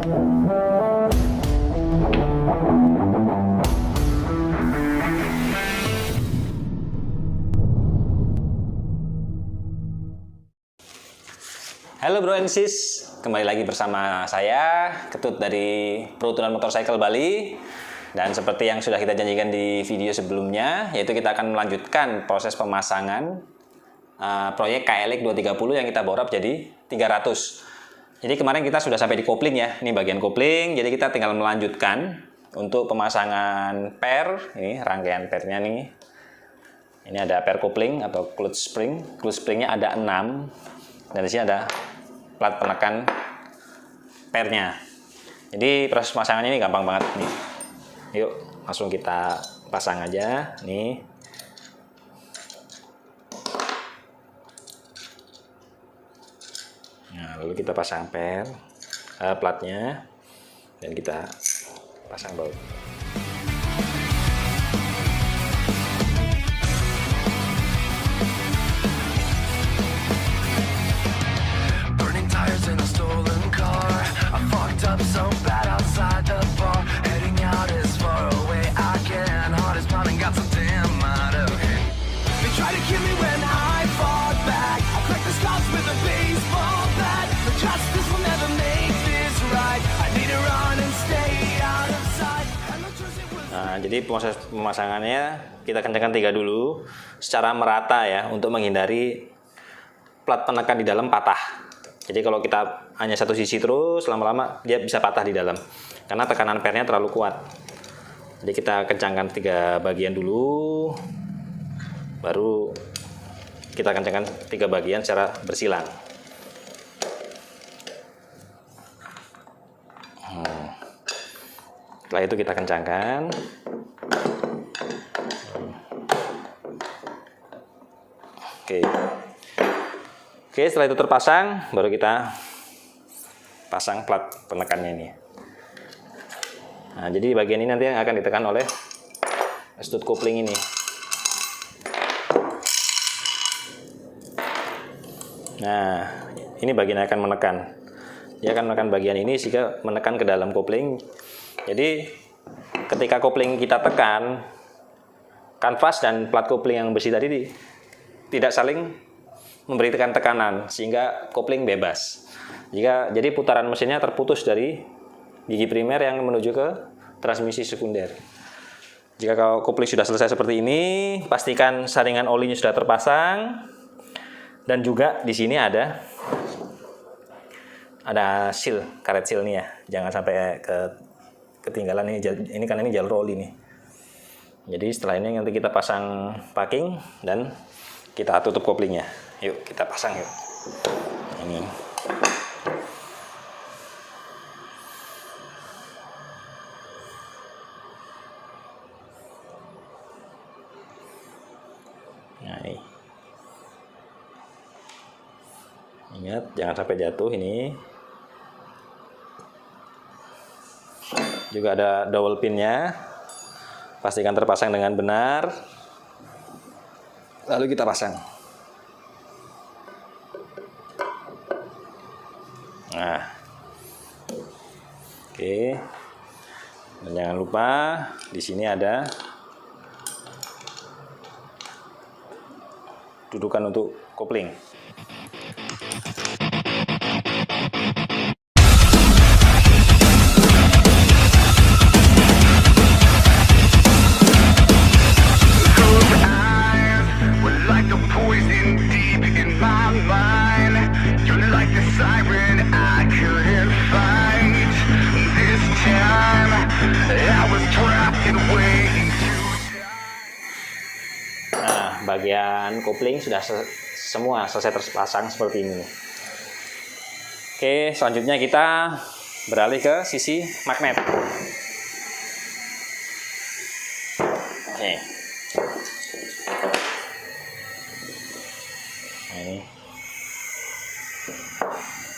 Halo bro and sis, kembali lagi bersama saya, Ketut dari Pro Tuner Motorcycle Bali. Dan seperti yang sudah kita janjikan di video sebelumnya, yaitu kita akan melanjutkan proses pemasangan proyek KLX 230 yang kita borap jadi 300. Jadi kemarin kita sudah sampai di kopling ya, ini bagian kopling, jadi kita tinggal melanjutkan untuk pemasangan per, ini rangkaian pernya nih. Ini ada per kopling atau clutch springnya ada 6, dan di sini ada plat penekan pernya. Jadi proses pemasangannya ini gampang banget nih. Yuk langsung kita pasang aja nih. Nah, lalu kita pasang platnya dan kita pasang baut. Nah, jadi proses pemasangannya kita kencangkan 3 dulu secara merata ya, untuk menghindari plat penekan di dalam patah. Jadi kalau kita hanya satu sisi terus, lama-lama dia bisa patah di dalam karena tekanan pernya terlalu kuat. Jadi kita kencangkan 3 bagian dulu, baru kita kencangkan 3 bagian secara bersilang. Setelah itu kita kencangkan. Oke, setelah itu terpasang, baru kita pasang plat penekannya ini. Nah, jadi bagian ini nanti yang akan ditekan oleh stud kopling ini. Nah, ini bagian yang akan menekan. Dia akan menekan bagian ini sehingga menekan ke dalam kopling. Jadi ketika kopling kita tekan, kanvas dan plat kopling yang besi tadi tidak saling memberikan tekanan sehingga kopling bebas. Jadi putaran mesinnya terputus dari gigi primer yang menuju ke transmisi sekunder. Jika kalau kopling sudah selesai seperti ini, pastikan saringan olinya sudah terpasang, dan juga di sini ada seal, karet seal nih ya, jangan sampai ketinggalan ini karena ini jalur oli nih. Jadi setelah ini nanti kita pasang packing dan kita tutup koplingnya. Yuk kita pasang yuk. Ini. Nah, ini. Ingat jangan sampai jatuh ini. Juga ada dowel pinnya, pastikan terpasang dengan benar, lalu kita pasang. Nah, oke, dan jangan lupa di sini ada dudukan untuk kopling. Bagian kopling sudah semua selesai terpasang seperti ini. Oke, selanjutnya kita beralih ke sisi magnet. Oke. Ini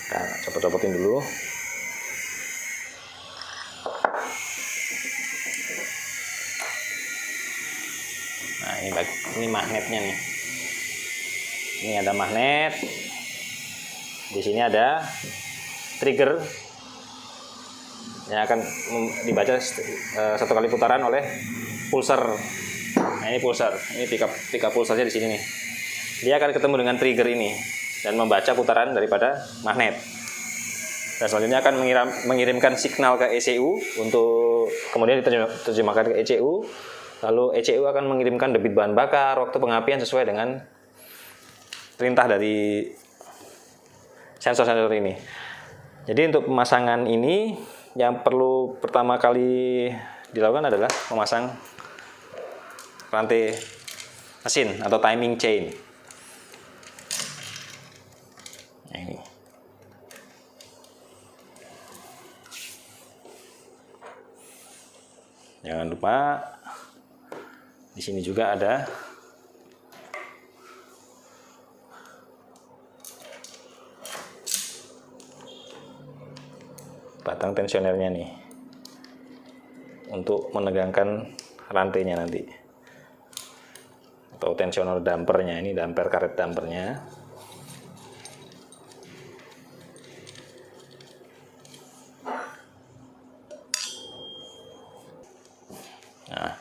kita copot-copotin dulu. Nah, ini magnetnya nih. Ini ada magnet. Di sini ada trigger yang akan dibaca satu kali putaran oleh pulser. Nah, ini pulser, ini pickup pulsernya di sini nih. Dia akan ketemu dengan trigger ini dan membaca putaran daripada magnet. Dan selanjutnya akan mengirimkan signal ke ECU untuk kemudian diterjemahkan ke ECU. Lalu ECU akan mengirimkan debit bahan bakar, waktu pengapian sesuai dengan perintah dari sensor-sensor ini. Jadi untuk pemasangan ini yang perlu pertama kali dilakukan adalah memasang rantai mesin atau timing chain. Nah, ini. Jangan lupa di sini juga ada batang tensionernya nih untuk menegangkan rantainya nanti, atau tensioner dampernya. Ini damper, karet dampernya. Nah,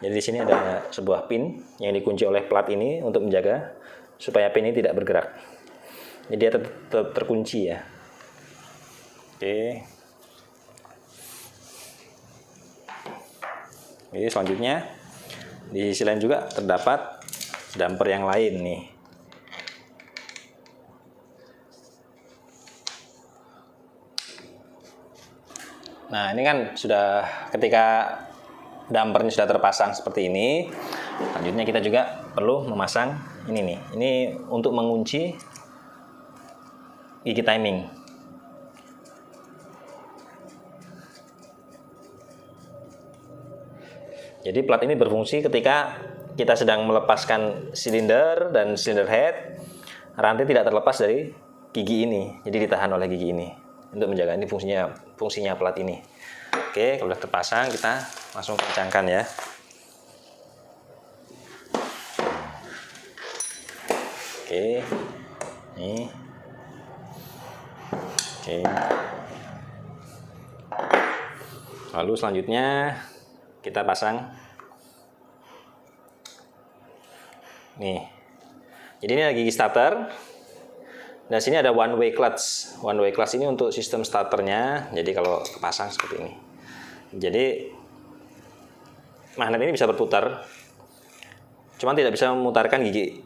jadi di sini ada sebuah pin yang dikunci oleh plat ini untuk menjaga supaya pin ini tidak bergerak. Jadi dia terkunci ya. Oke. Jadi selanjutnya di sisi lain juga terdapat damper yang lain nih. Nah, ini kan sudah ketika dampernya sudah terpasang seperti ini. Selanjutnya kita juga perlu memasang ini nih. Ini untuk mengunci gigi timing. Jadi plat ini berfungsi ketika kita sedang melepaskan silinder dan silinder head, rantai tidak terlepas dari gigi ini, jadi ditahan oleh gigi ini untuk menjaga. Ini fungsinya plat ini. Oke, kalau sudah terpasang kita langsung kencangkan ya. Oke, ini. Oke. Lalu selanjutnya kita pasang nih. Jadi ini ada gigi starter dan sini ada one way clutch. One way clutch ini untuk sistem starternya. Jadi kalau kepasang seperti ini. Jadi magnet ini bisa berputar, cuman tidak bisa memutarkan gigi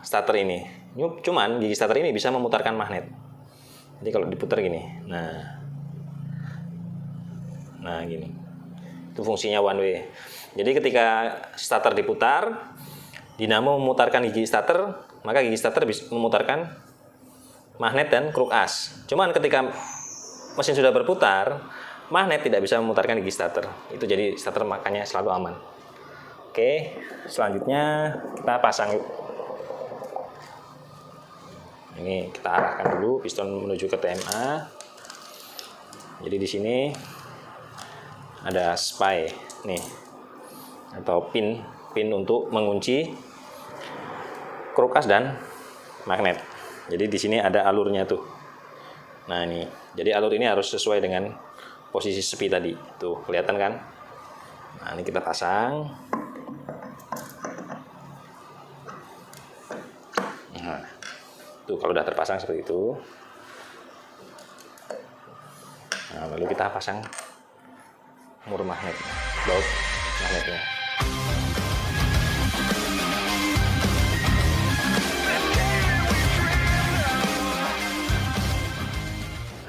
starter ini. Cuman gigi starter ini bisa memutarkan magnet. Jadi kalau diputar gini, nah gini. Itu fungsinya one way. Jadi ketika starter diputar, dinamo memutarkan gigi starter, maka gigi starter bisa memutarkan magnet dan kruk as. Cuman ketika mesin sudah berputar, magnet tidak bisa memutarkan gigi starter. Itu jadi starter makanya selalu aman. Oke, selanjutnya kita pasang yuk. Ini kita arahkan dulu piston menuju ke TMA. Jadi di sini ada spy nih atau pin untuk mengunci kruk as dan magnet. Jadi di sini ada alurnya tuh. Nah ini, jadi alur ini harus sesuai dengan posisi sepi tadi. Tuh kelihatan kan? Nah ini kita pasang. Nah, tuh kalau udah terpasang seperti itu. Nah lalu kita pasang mur magnet, baut magnetnya.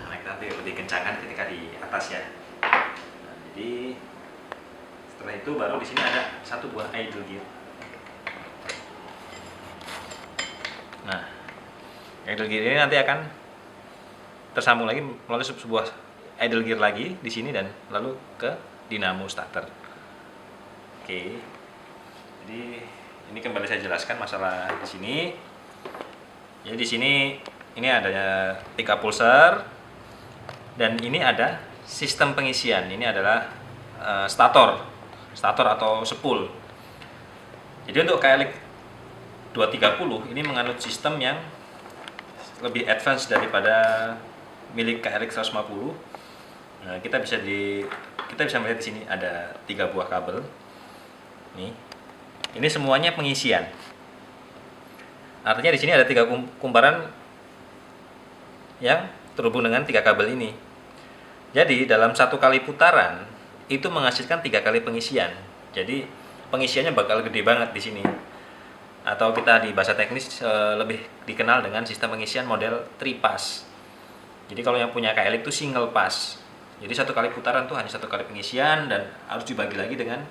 Nah, kita lebih kencangkan ketika di atas ya. Nah, jadi setelah itu baru di sini ada satu buah idle gear. Nah, idle gear ini nanti akan tersambung lagi melalui sebuah idle gear lagi di sini dan lalu ke dinamo starter. Oke. Jadi ini kembali saya jelaskan masalah di sini. Jadi di sini ini adanya pickup pulser dan ini ada sistem pengisian. Ini adalah stator atau spool. Jadi untuk KLX 230 ini menganut sistem yang lebih advance daripada milik KLX 150, Nah, kita bisa melihat di sini ada 3 buah kabel. Nih. Ini semuanya pengisian. Artinya di sini ada 3 kumparan yang terhubung dengan 3 kabel ini. Jadi dalam 1 kali putaran itu menghasilkan 3 kali pengisian. Jadi pengisiannya bakal gede banget di sini. Atau kita di bahasa teknis lebih dikenal dengan sistem pengisian model 3 pass. Jadi kalau yang punya KLX itu single pass. Jadi 1 kali putaran tuh hanya 1 kali pengisian dan harus dibagi lagi dengan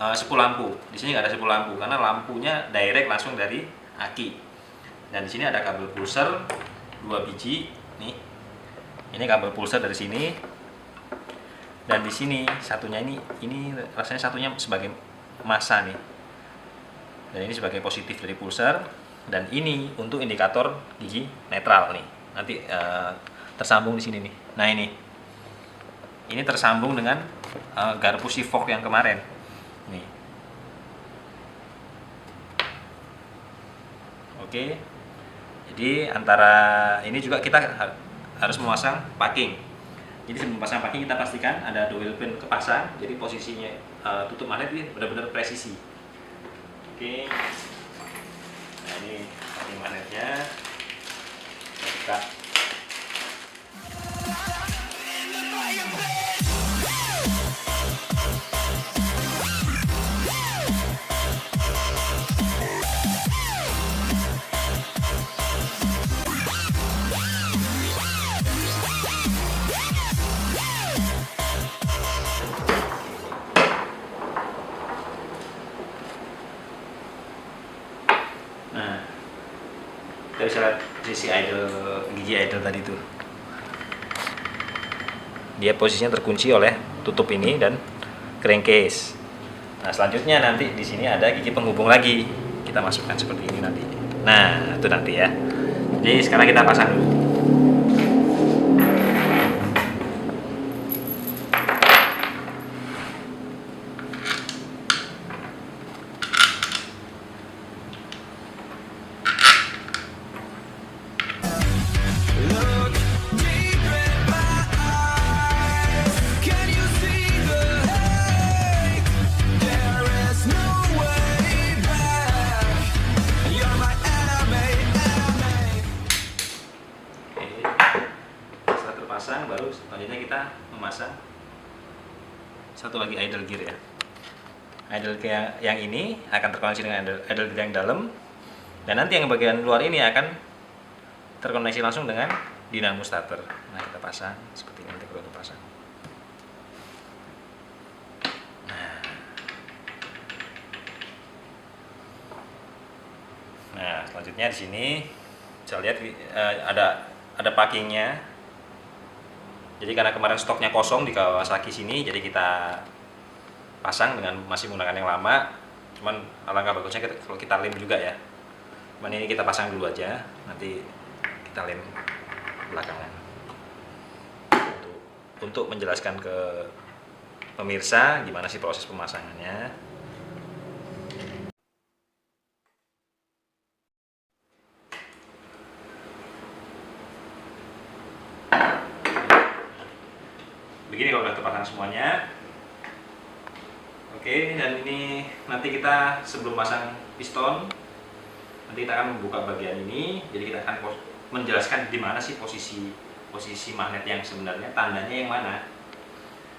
10 lampu. Di sini nggak ada 10 lampu karena lampunya direct langsung dari aki. Dan di sini ada kabel pulser 2 biji nih. Ini kabel pulser dari sini. Dan di sini satunya ini rasanya satunya sebagai massa nih. Dan ini sebagai positif dari pulser dan ini untuk indikator gigi netral nih. Nanti tersambung di sini nih. Nah, ini tersambung dengan garpu sivok yang kemarin. Nih. Oke. Jadi antara ini juga kita harus memasang packing. Jadi sebelum pasang packing kita pastikan ada dowel pin kepasang. Jadi posisinya tutup magnet ini benar-benar presisi. Oke. Nah, ini packing magnetnya. Kita buka. Nah, kita bisa lihat sisi gigi idle tadi tuh. Dia posisinya terkunci oleh tutup ini dan crankcase. Nah, selanjutnya nanti di sini ada gigi penghubung lagi. Kita masukkan seperti ini nanti. Nah, itu nanti ya. Jadi sekarang kita pasang dulu. Baru selanjutnya kita memasang satu lagi idle gear ya. Idle gear yang ini akan terkoneksi dengan idle gear yang dalam dan nanti yang bagian luar ini akan terkoneksi langsung dengan dinamo starter. Nah, kita pasang seperti ini, kita pasang. Nah, selanjutnya di sini bisa lihat ada packingnya. Jadi karena kemarin stoknya kosong di Kawasaki sini, jadi kita pasang dengan masih menggunakan yang lama. Cuman alangkah bagusnya kalau kita lem juga ya. Cuman ini kita pasang dulu aja, nanti kita lem belakangan. Untuk menjelaskan ke pemirsa gimana sih proses pemasangannya. Begini kalau udah terpasang semuanya. Oke, dan ini nanti kita sebelum pasang piston, nanti kita akan membuka bagian ini. Jadi kita akan menjelaskan di mana sih posisi magnet yang sebenarnya, tandanya yang mana.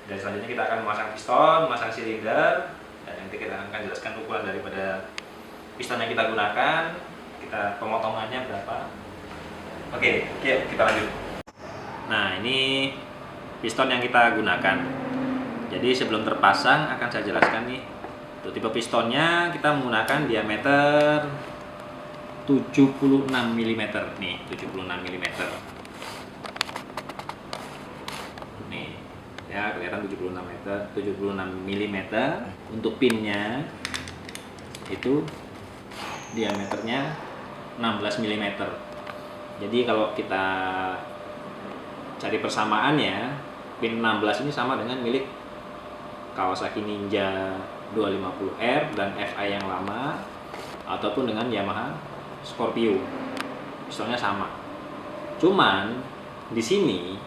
Dan selanjutnya kita akan memasang piston, memasang silinder, dan nanti kita akan jelaskan ukuran daripada piston yang kita gunakan, kita pemotongannya berapa. Oke, yuk kita lanjut. Nah, ini piston yang kita gunakan. Jadi sebelum terpasang akan saya jelaskan nih. Untuk tipe pistonnya kita menggunakan diameter 76 mm nih, 76 mm. Nih, ya kelihatan 76 mm. Untuk pinnya itu diameternya 16 mm. Jadi kalau kita cari persamaannya, pin 16 ini sama dengan milik Kawasaki Ninja 250R dan FI yang lama, ataupun dengan Yamaha Scorpio. Pistonnya sama. Cuman di sini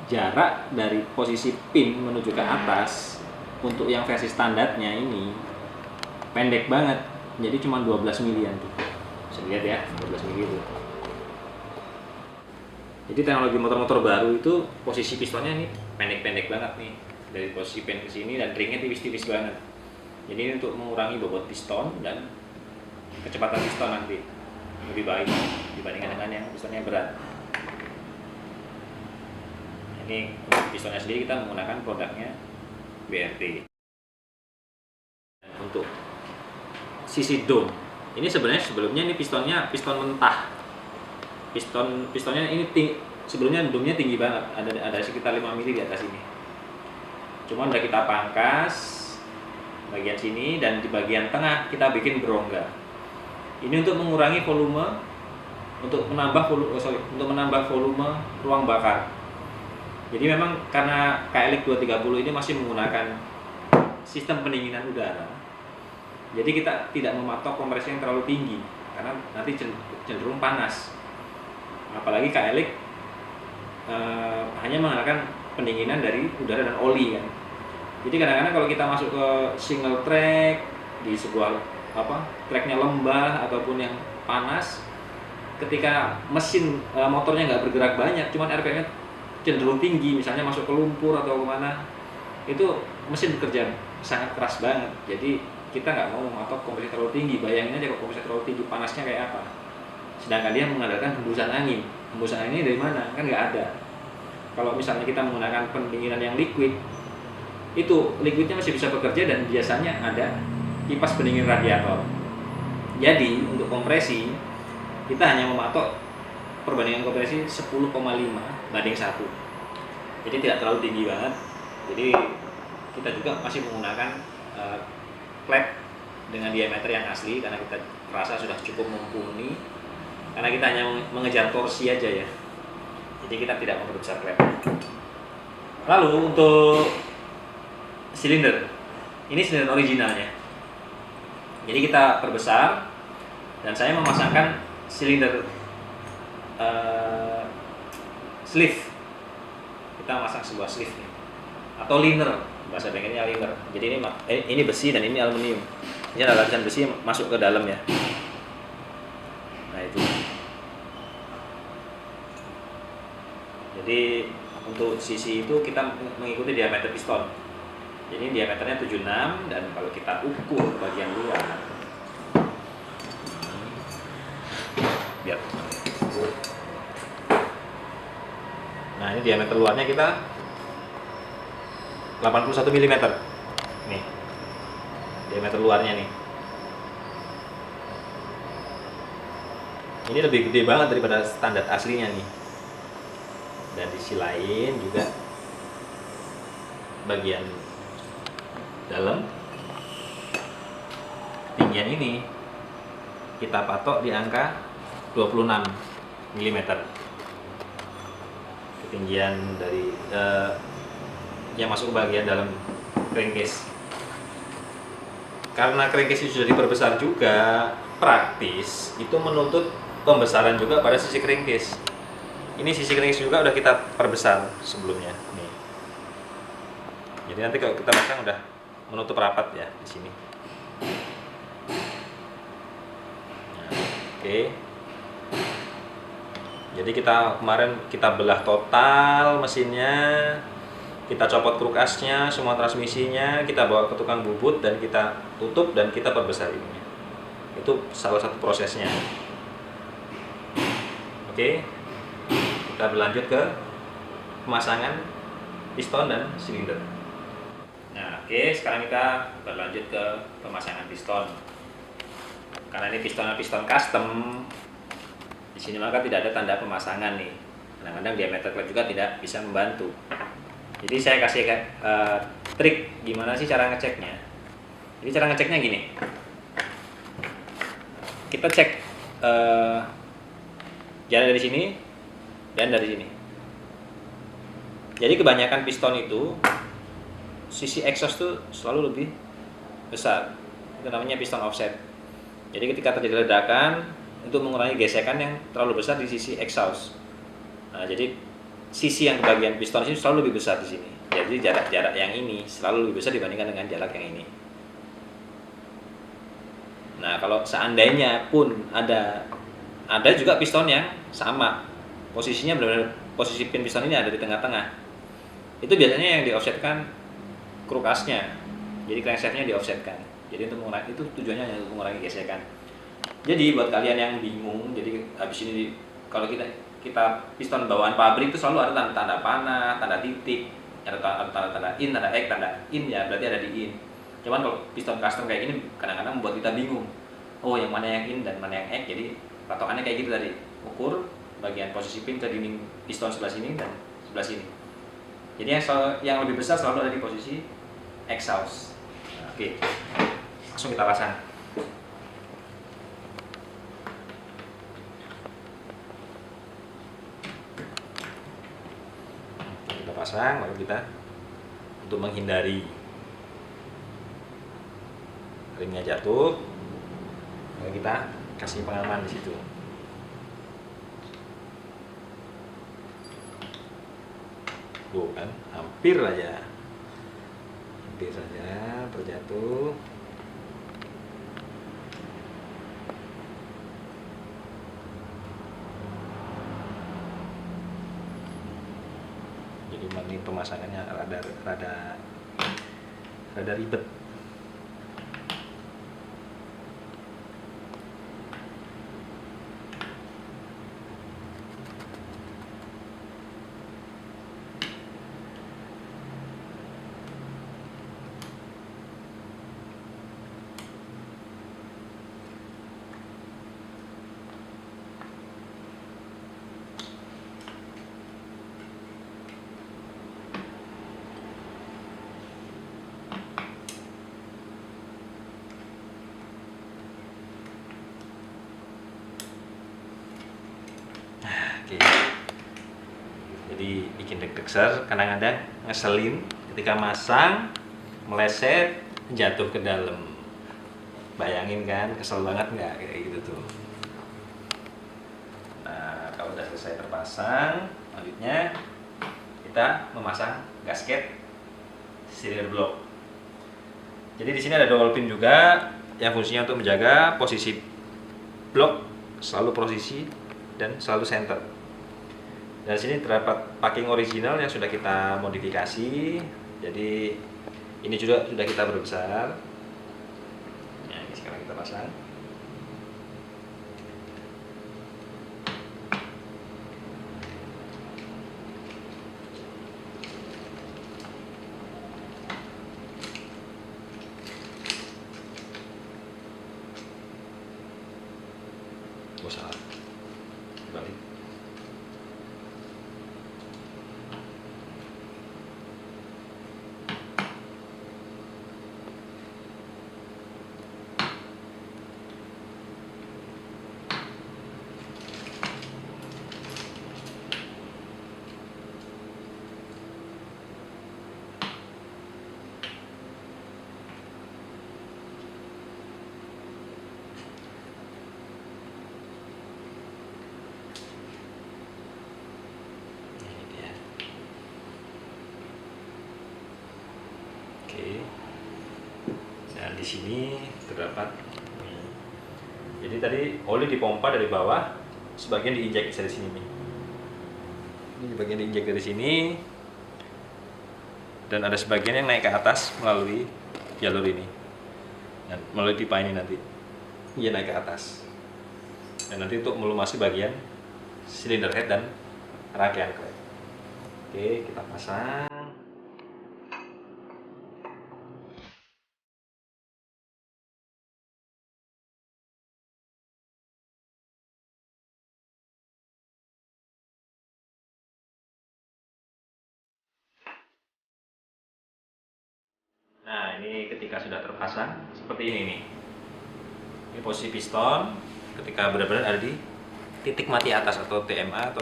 jarak dari posisi pin menuju ke atas untuk yang versi standarnya ini pendek banget, jadi cuma 12 milian tuh, bisa lihat ya, 12 mili tuh. Jadi teknologi motor-motor baru itu posisi pistonnya ini pendek-pendek banget nih, dari posisi pin ke sini, dan ringnya tipis-tipis banget. Jadi ini untuk mengurangi bobot piston dan kecepatan piston nanti lebih baik dibandingkan dengan yang pistonnya berat. Ini untuk pistonnya sendiri kita menggunakan produknya BRT. Dan untuk sisi dome, ini sebenarnya sebelumnya ini pistonnya piston mentah. Pistonnya ini sebelumnya dome-nya tinggi banget, ada sekitar 5 mili di atas ini. Cuman udah kita pangkas bagian sini, dan di bagian tengah kita bikin berongga. Ini untuk mengurangi volume, untuk menambah volume ruang bakar. Jadi memang karena KLX 230 ini masih menggunakan sistem pendinginan udara, jadi kita tidak mematok kompresi yang terlalu tinggi karena nanti cenderung panas. Apalagi KLX hanya menggunakan pendinginan dari udara dan oli kan. Jadi kadang-kadang kalau kita masuk ke single track di sebuah tracknya lembah ataupun yang panas, ketika mesin motornya nggak bergerak banyak, cuman RPM-nya cenderung tinggi, misalnya masuk ke lumpur atau kemana, itu mesin bekerja sangat keras banget. Jadi kita nggak mau mematok kompresi terlalu tinggi. Bayangin aja kalau kompresi terlalu tinggi, panasnya kayak apa. Sedangkan dia mengandalkan hembusan angin. Hembusan anginnya dari mana? Kan nggak ada. Kalau misalnya kita menggunakan pendinginan yang liquid, itu liquidnya masih bisa bekerja, dan biasanya ada kipas pendingin radiator. Jadi untuk kompresi kita hanya mematok perbandingan kompresi 10,5 banding 1. Jadi tidak terlalu tinggi banget. Jadi kita juga masih menggunakan klep dengan diameter yang asli karena kita rasa sudah cukup mumpuni. Karena kita hanya mengejar torsi aja ya. Jadi kita tidak memperbesar klep. Lalu untuk silinder, ini silinder originalnya. Jadi kita perbesar, dan saya memasangkan silinder sleeve. Kita masang sebuah sleeve nih, atau liner, bahasa bengkelnya liner. Jadi ini besi dan ini aluminium. Ini ada lapisan besi yang masuk ke dalam ya. Nah itu. Jadi untuk sisi itu kita mengikuti diameter piston. Jadi diameternya 76, dan kalau kita ukur bagian luar, biar. Nah ini diameter luarnya kita 81 mm. Nih diameter luarnya nih. Ini lebih gede banget daripada standar aslinya nih. Dan di sisi lain juga bagian dalam ketinggian ini kita patok di angka 26 mm. Ketinggian dari yang masuk ke bagian dalam crankcase. Karena crankcase sudah diperbesar juga, praktis itu menuntut pembesaran juga pada sisi crankcase. Ini sisi crankcase juga udah kita perbesar sebelumnya nih. Jadi nanti kalau kita pasang udah menutup rapat ya di sini. Nah, oke. Jadi kemarin kita belah total mesinnya, kita copot kruk asnya, semua transmisinya, kita bawa ke tukang bubut dan kita tutup dan kita perbesar ini. Itu salah satu prosesnya. Oke, kita berlanjut ke pemasangan piston dan silinder. Nah, oke, sekarang kita berlanjut ke pemasangan piston. Karena ini piston custom, di sini maka tidak ada tanda pemasangan nih. Kadang-kadang diameter klep juga tidak bisa membantu. Jadi saya kasih trik gimana sih cara ngeceknya. Jadi cara ngeceknya gini. Kita cek jarak dari sini dan dari sini. Jadi kebanyakan piston itu sisi exhaust tuh selalu lebih besar. Itu namanya piston offset. Jadi ketika terjadi ledakan, untuk mengurangi gesekan yang terlalu besar di sisi exhaust. Nah, jadi sisi yang bagian piston sini selalu lebih besar di sini. Jadi jarak yang ini selalu lebih besar dibandingkan dengan jarak yang ini. Nah, kalau seandainya pun ada juga piston yang sama, posisinya benar-benar posisi pin piston ini ada di tengah-tengah. Itu biasanya yang di offsetkan krukasnya. Jadi crankshaftnya di offsetkan. Jadi untuk mengurangi itu tujuannya hanya untuk mengurangi gesekan. Jadi buat kalian yang bingung, jadi habis ini kalau kita piston bawaan pabrik itu selalu ada tanda-tanda panah, tanda titik, ada tanda in, tanda X, tanda in ya berarti ada di in. Cuman kalau piston custom kayak gini kadang-kadang membuat kita bingung. Oh, yang mana yang in dan mana yang X. Jadi patokannya kayak gitu tadi. Ukur bagian posisi pin ke dinding piston sebelah sini dan sebelah sini. Jadi yang lebih besar selalu ada di posisi exhaust. Nah, oke. Langsung kita pasang. Kita pasang lalu kita untuk menghindari ringnya jatuh, lalu kita kasih pengaman di situ. Kan hampir saja terjatuh. Jadi ini pemasangannya rada ribet. Oke. Jadi bikin deg-degan, kadang-kadang ngeselin ketika masang, meleset, jatuh ke dalam. Bayangin kan, kesel banget nggak kayak gitu tuh. Nah, kalau udah selesai terpasang, selanjutnya kita memasang gasket cylinder block. Jadi di sini ada dual pin juga yang fungsinya untuk menjaga posisi blok selalu posisi dan selalu center. Dan sini terdapat packing original yang sudah kita modifikasi. Jadi ini juga sudah kita perbesar. Ya, ini sekarang kita pasang. Oh, salah. Balik. Dan di sini terdapat nih. Jadi tadi oli dipompa dari bawah, sebagian diinjek dari sini nih. Ini bagian diinjek dari sini, dan ada sebagian yang naik ke atas melalui jalur ini, dan melalui pipa ini nanti dia naik ke atas. Dan nanti untuk melumasi bagian silinder head dan rangkaian klep. Oke, kita pasang. Nah, ini ketika sudah terpasang seperti ini nih. Ini posisi piston ketika benar-benar ada di titik mati atas atau TMA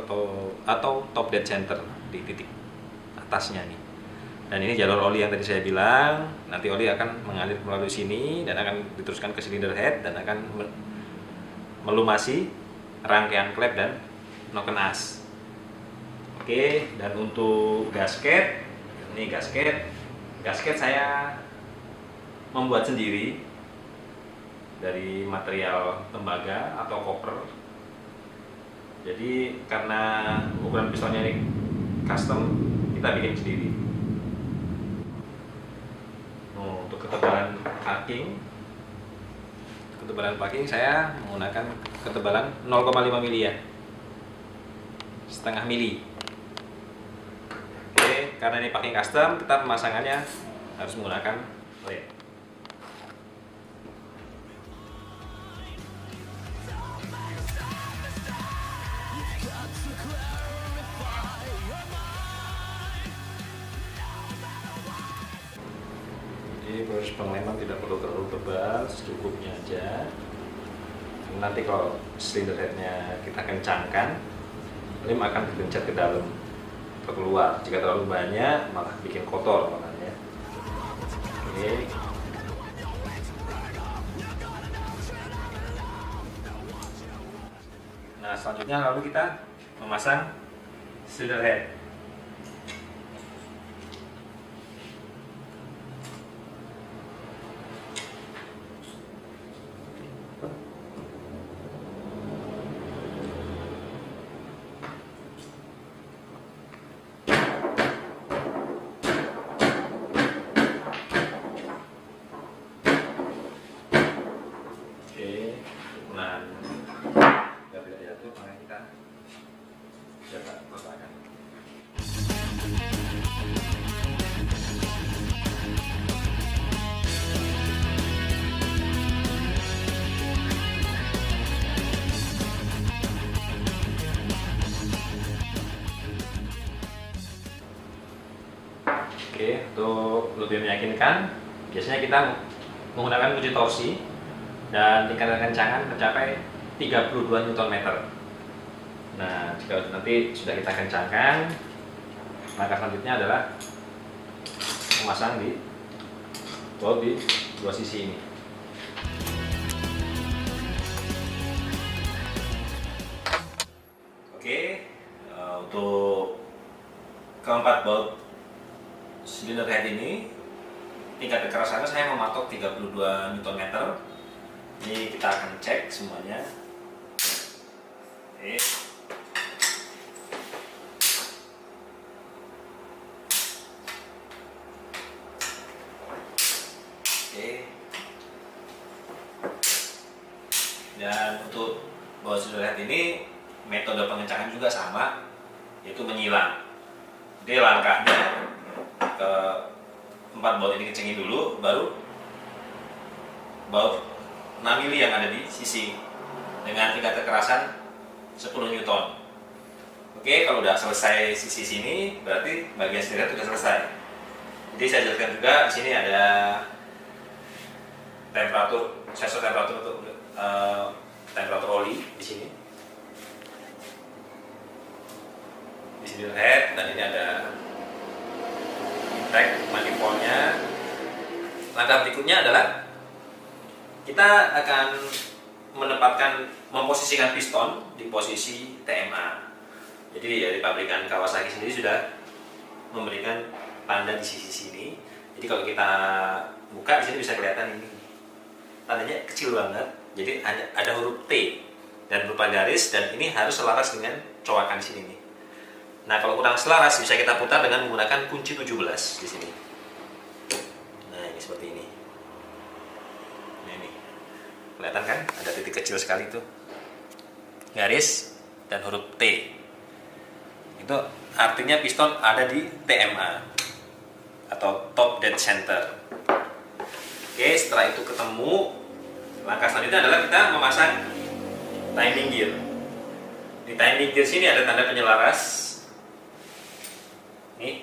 atau top dead center di titik atasnya nih. Dan ini jalur oli yang tadi saya bilang, nanti oli akan mengalir melalui sini dan akan diteruskan ke silinder head dan akan melumasi rangkaian klep dan noken as. Oke, dan untuk gasket, ini gasket saya membuat sendiri dari material tembaga atau koper. Jadi karena ukuran pistonnya ini custom, kita bikin sendiri. Untuk ketebalan packing saya menggunakan ketebalan 0,5 mili ya, setengah mili. Oke, karena ini packing custom, kita pemasangannya harus menggunakan led. Jadi proses pengleman tidak perlu terlalu tebal, secukupnya aja. Nanti kalau silinder headnya kita kencangkan, lem akan tergencet ke dalam atau keluar. Jika terlalu banyak malah bikin kotor makanya. Oke. Nah, selanjutnya lalu kita memasang silinder head. Nah, biar tidak jatuh, makanya kita coba pasangkan. Oke, untuk lebih meyakinkan, biasanya kita menggunakan uji torsi dan tingkat kekencangan mencapai 32 Nm. Nah, jika nanti sudah kita kencangkan, langkah selanjutnya adalah memasang di baut di dua sisi ini. Oke, untuk keempat baut silinder head ini tingkat kekerasannya saya mematok 32 Nm. Ini kita akan cek semuanya. Oke. Oke. Dan untuk baut silinder head ini metode pengencangan juga sama, yaitu menyilang. Jadi langkahnya ke 4 baut ini kencengin dulu, baru baut 6 mili yang ada di sisi dengan tingkat kekerasan 10 Newton. Oke, kalau udah selesai sisi sini, berarti bagian silinder sudah selesai. Jadi saya jelaskan juga di sini ada temperatur, sensor temperatur untuk temperatur oli di sini. Di silinder head, dan ini ada intake manifoldnya. Langkah berikutnya adalah kita akan memposisikan piston di posisi TMA. Jadi dari pabrikan Kawasaki sendiri sudah memberikan tanda di sisi sini. Jadi kalau kita buka di sini bisa kelihatan ini. Tandanya kecil banget. Jadi ada huruf T dan berupa garis, dan ini harus selaras dengan coakan di sini nih. Nah, kalau kurang selaras bisa kita putar dengan menggunakan kunci 17 di sini. Nah, ini seperti ini. Kelihatan kan? Ada titik kecil sekali tuh, garis dan huruf T. Itu artinya piston ada di TMA atau top dead center. Oke, setelah itu ketemu, langkah selanjutnya adalah kita memasang timing gear. Di timing gear sini ada tanda penyelaras. Nih,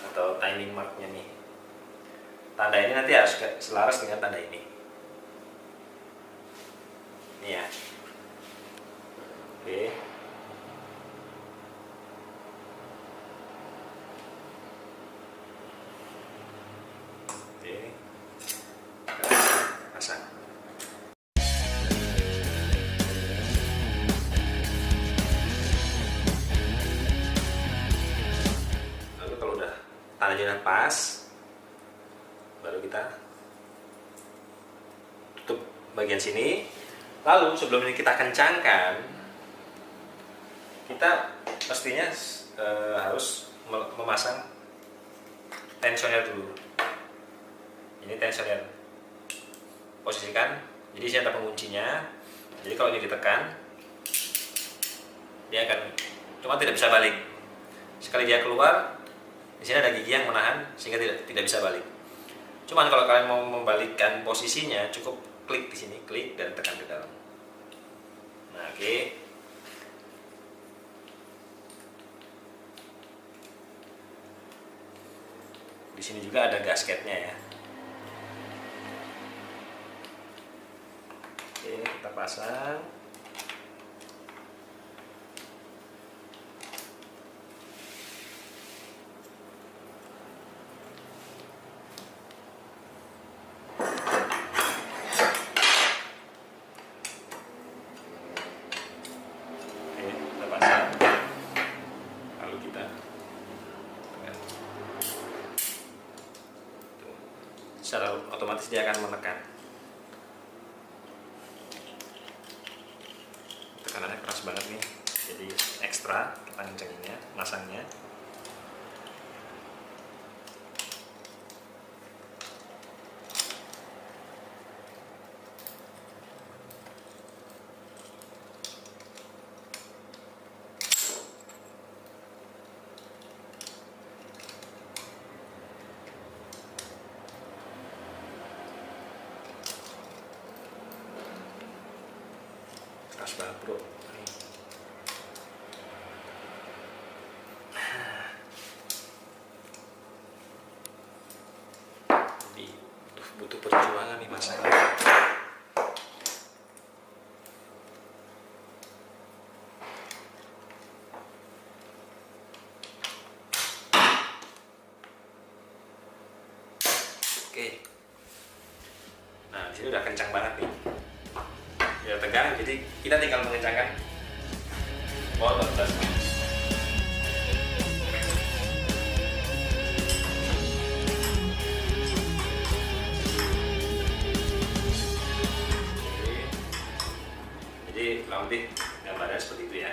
atau timing marknya nih. Tanda ini nanti harus selaras dengan tanda ini. Ini ya. Oke. Oke. Pasang. udah pas, baru kita tutup bagian sini. Lalu sebelum ini kita kencangkan, kita mestinya harus memasang tensioner dulu. Ini tensioner, posisikan, jadi sini ada penguncinya. Jadi kalau ini ditekan, dia akan, cuma tidak bisa balik. Sekali dia keluar, di sini ada gigi yang menahan sehingga tidak bisa balik. Cuman kalau kalian mau membalikkan posisinya, cukup klik di sini, klik dan tekan ke dalam. Nah, oke. Di sini juga ada gasketnya ya. Oke, kita pasang. Secara otomatis dia akan menekan. Tekanannya keras banget nih, jadi ekstra kita ngencenginnya, masangnya. Keras banget bro. Jadi butuh perjuangan nih masanya. Oke. Nah, di sini udah kencang banget nih. Ya tegang, jadi kita tinggal mengencangkan bawah atas. Jadi kurang lebih gambarnya seperti itu ya.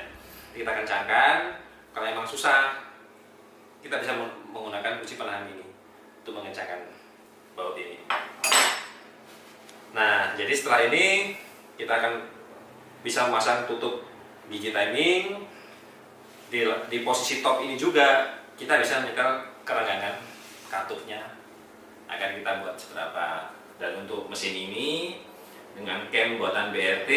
Jadi kita kencangkan. Kalau emang susah, kita bisa menggunakan kunci penahan ini untuk mengencangkan baut ini. Nah, jadi setelah ini kita akan bisa memasang tutup gigi timing. Di posisi top ini juga kita bisa menyetel kerenggangan katupnya akan kita buat seberapa. Dan untuk mesin ini dengan cam buatan BRT,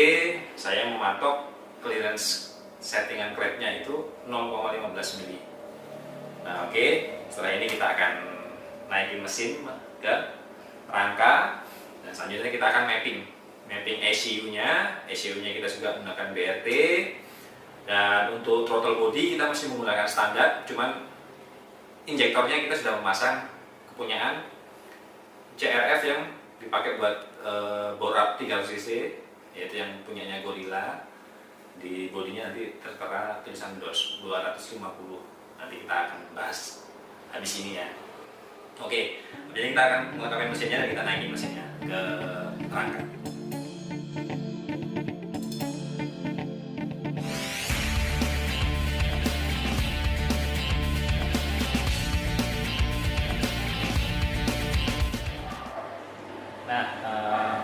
saya mematok clearance settingan klepnya itu 0,15 mili. Nah oke, setelah ini kita akan naikin mesin ke rangka dan selanjutnya kita akan mapping ECU-nya kita juga menggunakan BRT. Dan untuk throttle body kita masih menggunakan standar, cuman injektornya kita sudah memasang kepunyaan CRF yang dipakai buat bore up 300 cc, yaitu yang punyanya Gorilla. Di bodinya nanti tertera tulisan DOS 250. Nanti kita akan bahas habis ini ya. Oke, jadi kita akan melengkapi mesinnya dan kita naikin mesinnya ke rangka.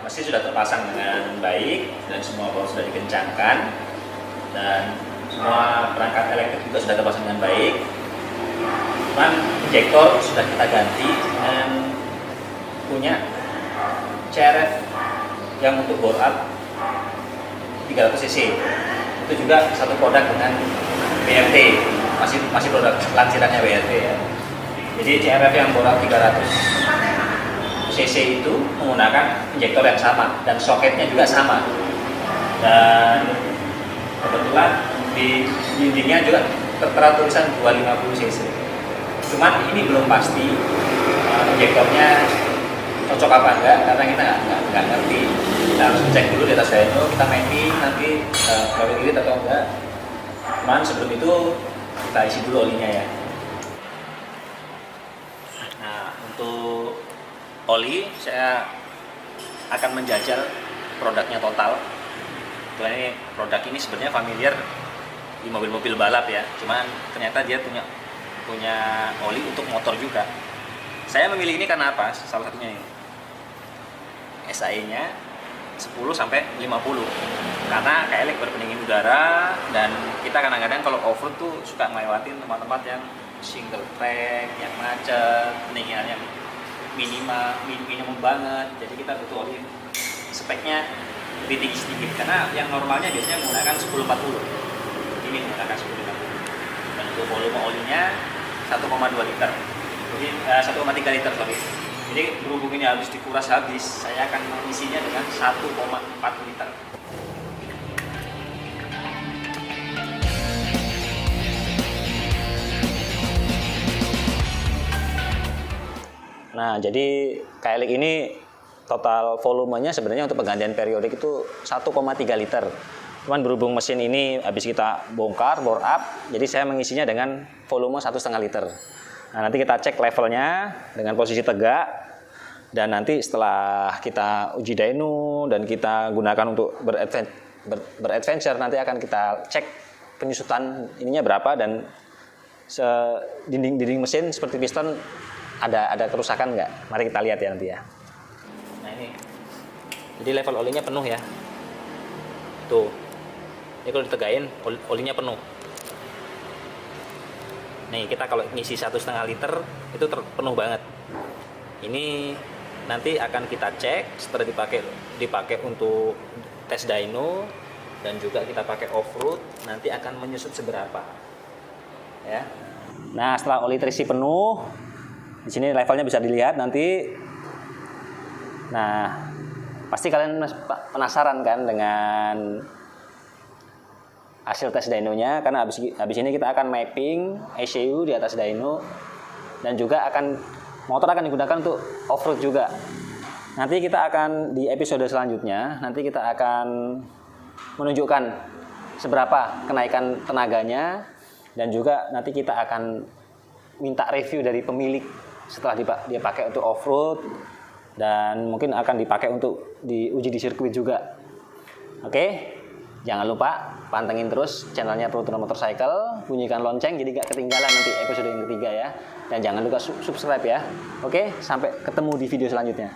Mesin sudah terpasang dengan baik dan semua baut sudah dikencangkan dan semua perangkat elektrik juga sudah terpasang dengan baik. Cuman injektor sudah kita ganti dengan punya CRF yang untuk bore up 300 cc. Itu juga satu produk dengan BRT, masih produk lansirannya BRT ya. Jadi CRF yang bore up 300 cc itu menggunakan injektor yang sama dan soketnya juga sama, dan kebetulan di dindingnya juga tertera tulisan 250 cc. Cuman ini belum pasti injektornya cocok apa enggak karena kita nggak ngerti. Kita harus cek dulu di atas dyno, kita mapping nanti baru irit atau enggak. Cuman sebelum itu kita isi dulu olinya ya. Untuk oli, saya akan menjajal produknya Total. Ini produk ini sebenarnya familiar di mobil-mobil balap ya, cuman ternyata dia punya oli untuk motor juga. Saya memilih ini karena apa? Salah satunya ini SAE-nya 10 sampai 50 karena KLX berpendingin udara, dan kita kadang-kadang kalau off-road tuh suka ngelewatin tempat-tempat yang single track, yang macet, pendinginannya minimum banget, jadi kita butuh oli speknya lebih tinggi sedikit, karena yang normalnya biasanya menggunakan 1040, ini menggunakan 1050, dan untuk volume olinya 1,2 liter, jadi 1,3 liter sorry. Jadi berhubung ini habis dikuras habis, saya akan mengisinya dengan 1,4 liter. Nah, jadi KLX ini total volumenya sebenarnya untuk penggantian periodik itu 1,3 liter. Cuman berhubung mesin ini habis kita bongkar, bore up, jadi saya mengisinya dengan volume 1,5 liter. Nah, nanti kita cek levelnya dengan posisi tegak, dan nanti setelah kita uji dyno dan kita gunakan untuk beradventure, nanti akan kita cek penyusutan ininya berapa, dan dinding mesin seperti piston ada kerusakan nggak. Mari kita lihat ya nanti ya. Nah ini, jadi level olinya penuh ya. Tuh, ini kalau ditegain olinya penuh. Nih kita kalau ngisi 1,5 liter itu penuh banget. Ini nanti akan kita cek setelah dipakai untuk tes dyno, dan juga kita pakai off-road, nanti akan menyusut seberapa. Ya. Nah setelah oli terisi penuh, di sini levelnya bisa dilihat nanti. Nah, pasti kalian penasaran kan dengan hasil tes dynonya, karena habis ini kita akan mapping ECU di atas dyno, dan juga motor akan digunakan untuk off-road juga. Nanti kita akan di episode selanjutnya, nanti kita akan menunjukkan seberapa kenaikan tenaganya, dan juga nanti kita akan minta review dari pemilik setelah dia pakai untuk off-road, dan mungkin akan dipakai untuk diuji di sirkuit juga. Oke, jangan lupa pantengin terus channelnya Pro Tuner Motorcycle, bunyikan lonceng jadi gak ketinggalan nanti episode yang ketiga ya, dan jangan lupa subscribe ya. Oke, sampai ketemu di video selanjutnya.